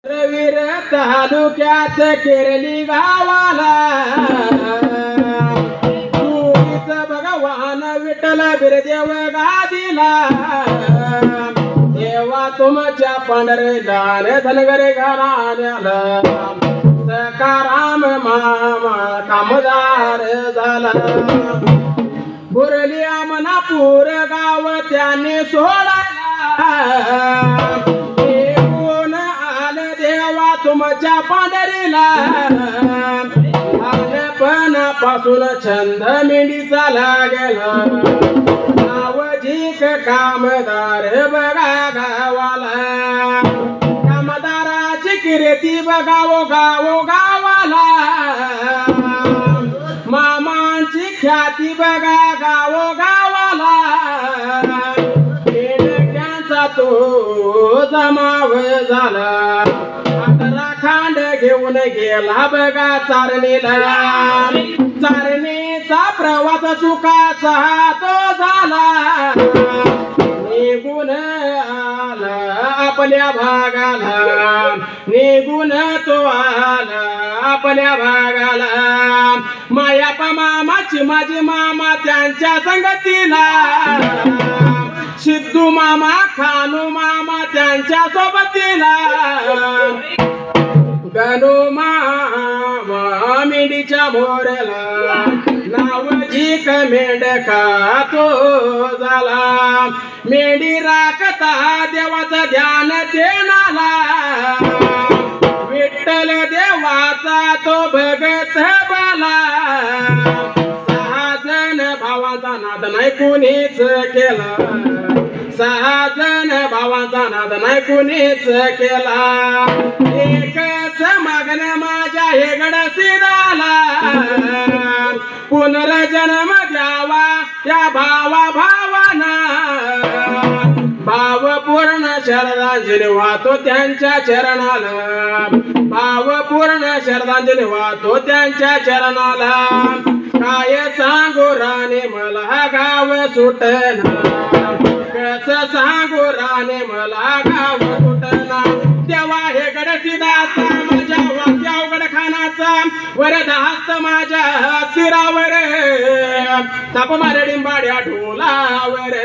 वीर तालुक्यात केरली गावाला चुरीच भगवान विठ्ठल बिरदेव गादीला देवा तुमच्या पंढरीला धनगरे घराण्याला सकाराम मामा कामदार झाला बुरली मनापूर गाव त्याने सोडला तुमच्या पांढरीला लहानपणापासून छंद मेंढीचा लागला नावजीक कामदार बघा गावाला कामदाराची कीर्ती बघावो गावाला मामांची ख्याती बघा गावाला मेंढ्यांचा तो जमाव झाला खांड घेऊन गेला बघा चारणीचा प्रवास सुखाचा तो झाला निघून आला आपल्या भागाला निघून तो आला आपल्या भागाला मायापा मामाची माझी मामा त्यांच्या संगतीला सिद्धू मामा खानू मामा त्यांच्या सोबतीला गणू मामा मेंढीच्या मोऱ्याला नावजीक मेंढका तो झाला मेंढी राखता देवाचं ध्यान देणाला विठ्ठल देवाचा तो भगत बाला 6 जण भावाचा नाद नाही कुणीच केला 6 जण भावाचा नाद नाही कुणीच केला एकच मागण माझ्या हेगड सिराला पुनर्जन्म द्यावा या भावाना भाव पूर्ण श्रद्धांजली वाहतो त्यांच्या चरणाला भाव पूर्ण श्रद्धांजली वाहतो त्यांच्या चरणाला काय सांगू राणे मला गाव सुटना कस सांगू राणे मला गाव सुटना देवा हे गडसिदाचा माझ्या वास्या उघड खानाचा वरद हस्त माझ्या सिरावर ताप मारे डिंबाड्या ढोलावर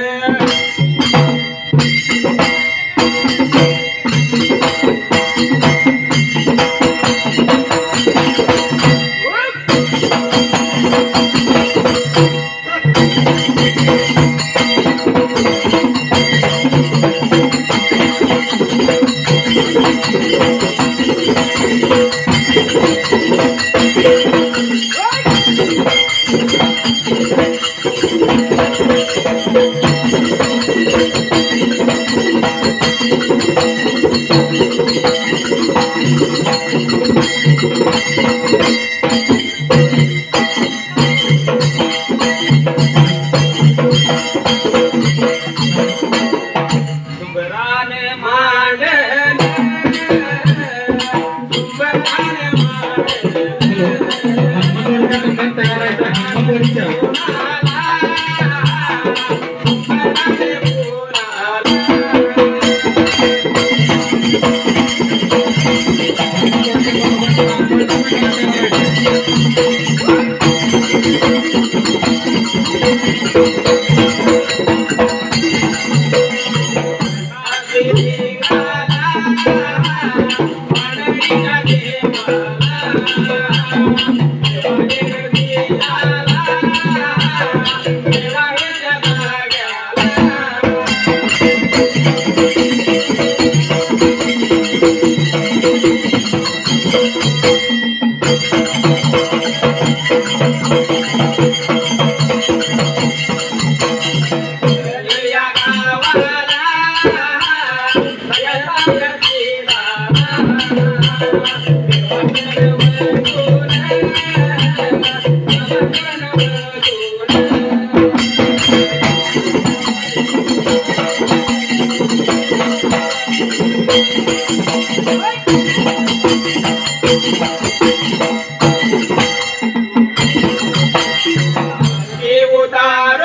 Hare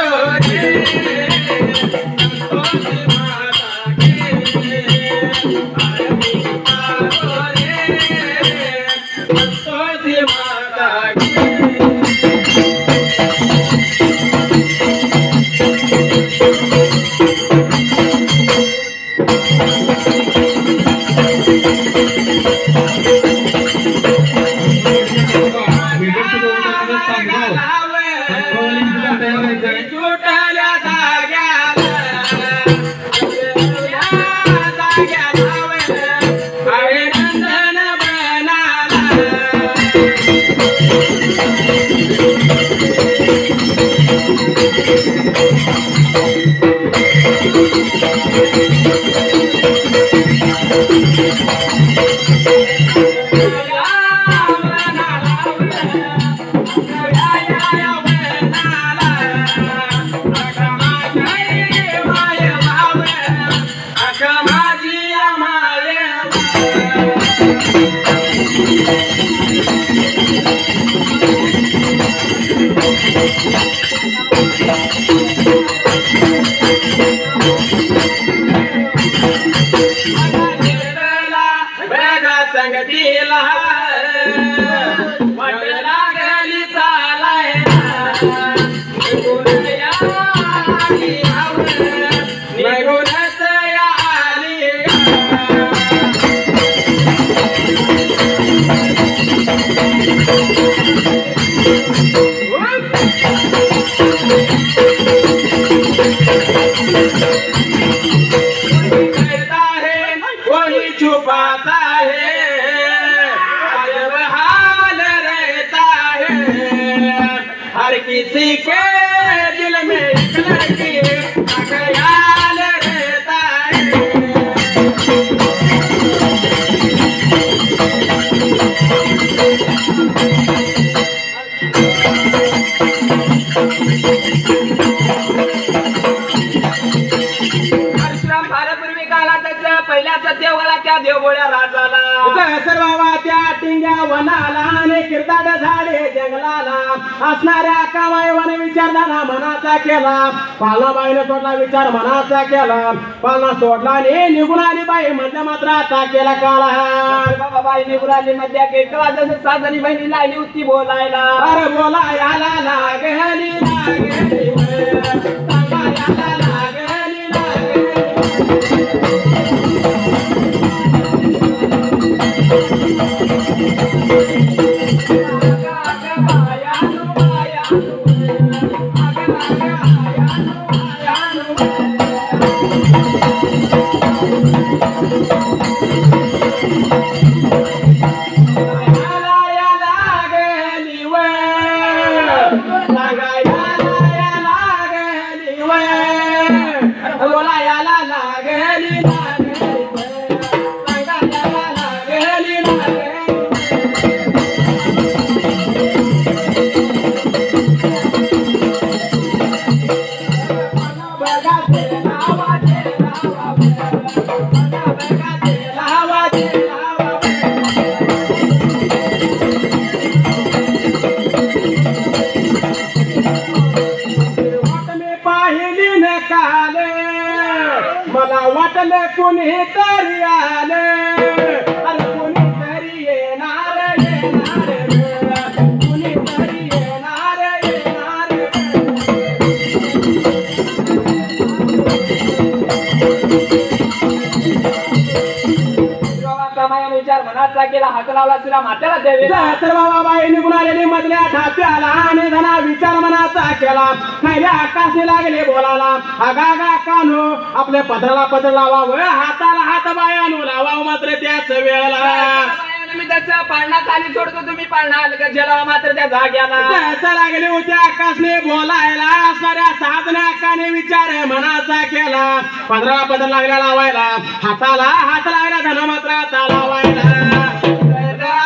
संगतीला वाट लागली चालायला निघूनच आली छुपाता है अजब हाल रहता है हर किसी के दिल में एक लड़की का ख्याल रहता है भारतपूर्वी काळातच पहिल्या सत्यवालाच्या देवगोळ्या राजाला सर्वा त्या टिंग्या वनाला आणि किरदाड झाडे जंगलाला असणाऱ्या कामाई वन विचारताना मनाचा केला पालनाबाईने सोडला विचार मनाचा केला पालना सोडला आणि निघून आली बाई मध्य मात्र आता केला काला बाई निघून आली मध्ये केला जसं साधनी बहिणी लागली होती बोलायला अरे बोलायला लागली सांगायला लागली मला वाटलं कुणी तरी आले अरे कुणी तरी येणार कुणी तरी येणार विचार मनाचा केला हात लावला तिला मात्याला द्यावे सर्व बाबाई निघून आलेली मधल्या ढाप्याला आणि धना विचार मनाचा केला खायला आकाशी लागले बोलाला आगा कानो आपल्या पदराला पदर लावावं हाताला हात बायानो लावावं मात्र त्याच वेळेला मी त्याचं पाळणा खाली सोडतो तुम्ही पाळणा गेला मात्र त्या जाग्याला असं लागले होते आकाशने बोलायला असणाऱ्या साधनाकाने विचार मनाचा केला पदराला पदर लागला लावायला हाताला हात लागला धना मात्र आता लावायला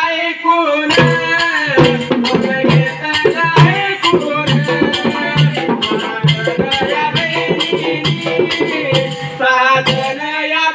ऐकून साधन या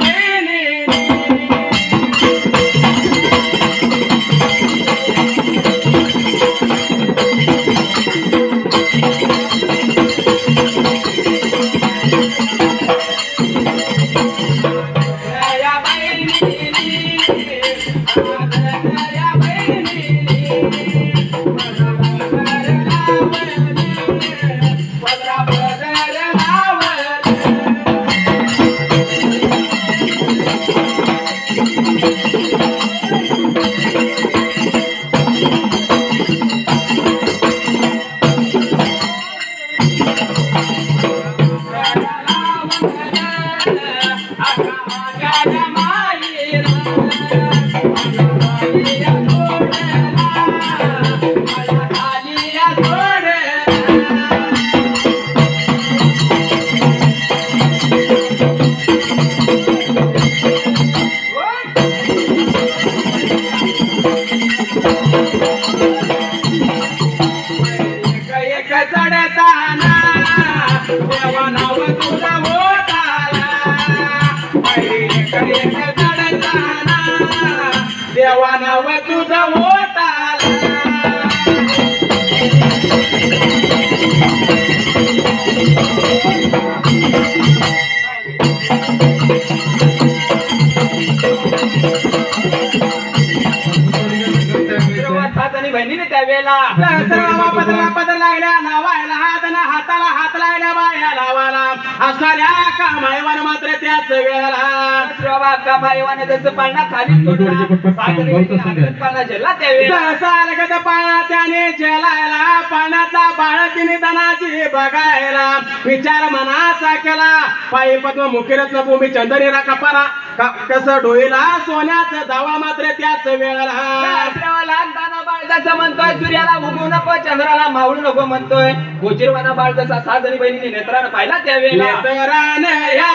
चढताना देवा नाव तुझा होताला चढताना देवा नाव तुझा होताला बहिणीने त्यावेळेला सर्व पदरा पदर लागल्या लावायला हाताला हात लागल्या बाया लावायला असणाऱ्या कामाईवर मात्र त्याच वेळेला कामाईवाने जसं पाळणा खाली पाळणा झेलला त्यावेळेला लगत पाळणा त्याने झेलायला पाण्यातला बाळ तिने धनाची बघायला विचार मनाचा केला पायी पद्म मुखीरत्न भूमी चंदनीला कपारा कसं डोईला सोन्याचं जावा मात्र त्याच वेळेला लहानपणा बाळ जसं म्हणतोय सूर्याला उगवू नको चंद्राला मावळू नको म्हणतोय गोचीरवाना बाळ जसा 6 जणी बहिणीने नेत्रानं पाहिला त्यावेळेला या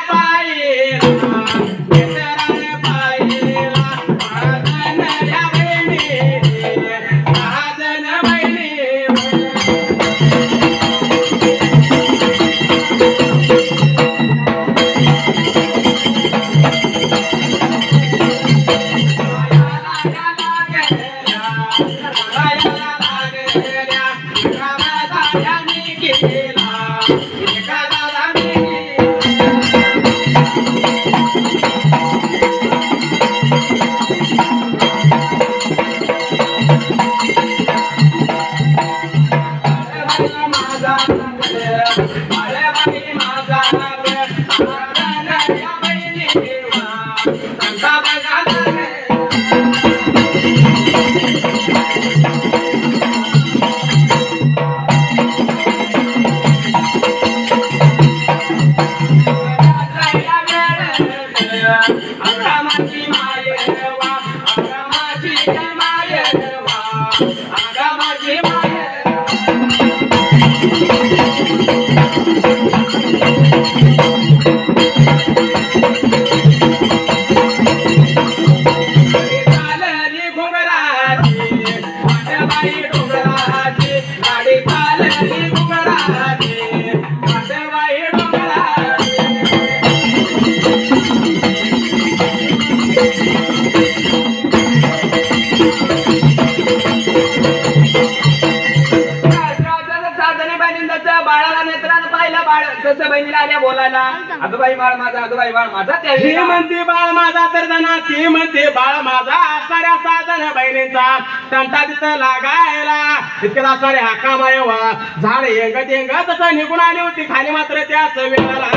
जसं बहिणीला आल्या बोलायला अगबाई बाळ माझा अगबाई बाळ माझा ती म्हणते बाळ माझा तर धना ती म्हणते बाळ माझा असणाऱ्या 6 बहिणींचा तंटा तिथं लागायला तितक्यात असणारे हाका मायवा झाड येंगत तसं निघून आली होती खाली मात्र त्याच वेळेला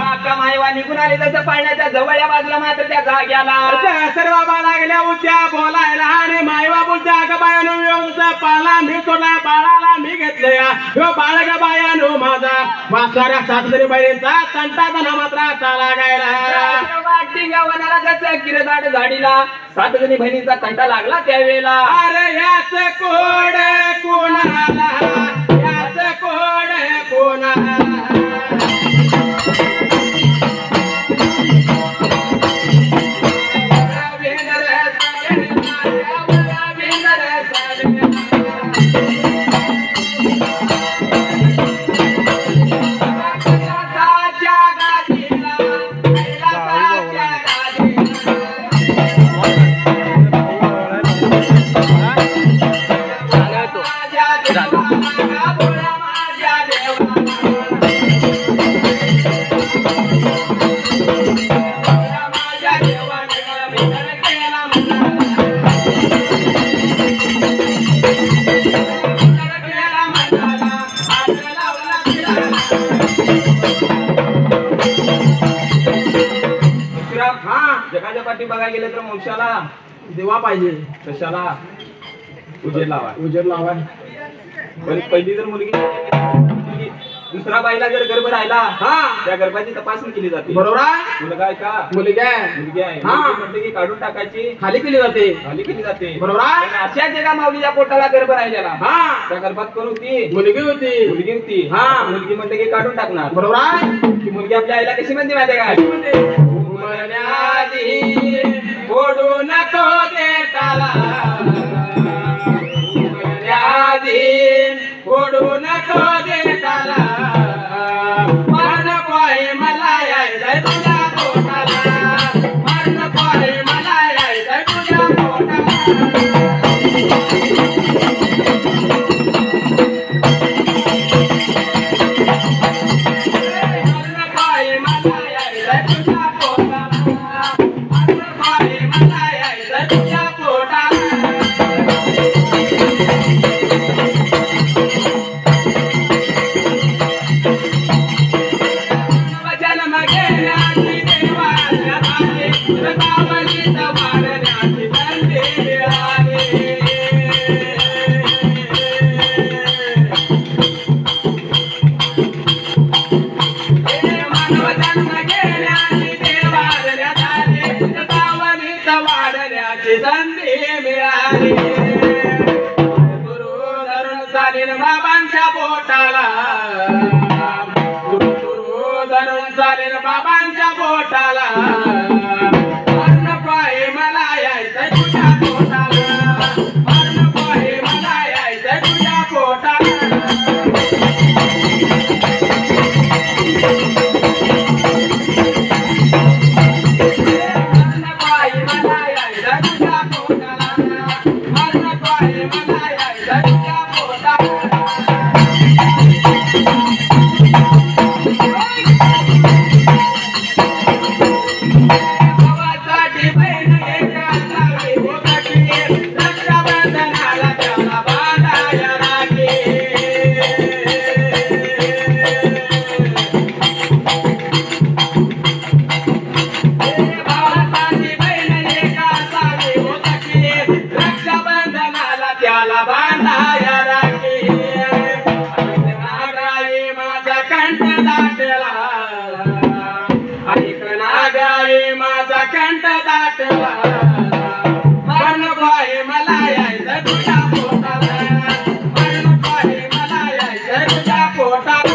हाका मायवा निघून आली तसं पाळण्याच्या जवळ या बाजूला मात्र त्या जाग्याला सर्व बाबा लागल्या होत्या बोलायला आणि मायवा बोलत्या अगं बायानो व्यवस्था पाळला मी सोडला बाळाला मी घेतलं या बाळ ग बायानो माझा वासणाऱ्या 7 जणी बहिणींचा तंटा धना मात्र आता लागायला वनाला जसं किरदाड झाडीला 7 जणी बहिणींचा तंटा लागला त्यावेळेला अरे याच कोड कोणाला याच कोड कोणाला जगाच्या पाठी बघायला गेले तर मोक्षाला देवा पाहिजे कशाला उजेड लावा पण पहिली जर मुलगी दुसरा बाईला जर गर्भ राहिला त्या गर्भाची तपासणी केली जाते बरोबर आहे मुलगा आहे का मुलगी आहे म्हणते की काढून टाकायची खाली केली जाते बरोबर आहे अशा जगा माऊलीच्या पोटाला गर्भ राहिलेला त्या गर्भात कोण होती मुलगी होती मुलगी म्हणते की काढून टाकणार बरोबर आहे ती मुलगी आपल्या आईला कशी म्हणते माहिती काय ओढू नको देताला ओढू नको देताला मरण पाय मला यायचंय तुझ्या पोटाला मरण पाय मला यायचंय तुझ्या पोटाला तुझ्या पोटाला ही मिळाली गुरु धरून चालीन बाबांच्या पोटाला गुरु धरून चालीन बाबांच्या पोटाला मरण पायी मला यायचं तुझ्या पोटाला मरण पायी मला यायचं तुझ्या पोटाला त्याला बांधाया राखी नागाई माझा कंठ दाटला ऐक नागाई माझा कंठ दाटला मरण पायी मला यायचं तुझ्या पोटाला मरण पायी मला यायचं तुझ्या पोटाला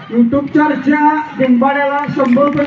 YouTube चर्चा डिंबाड्याला 100 रुपये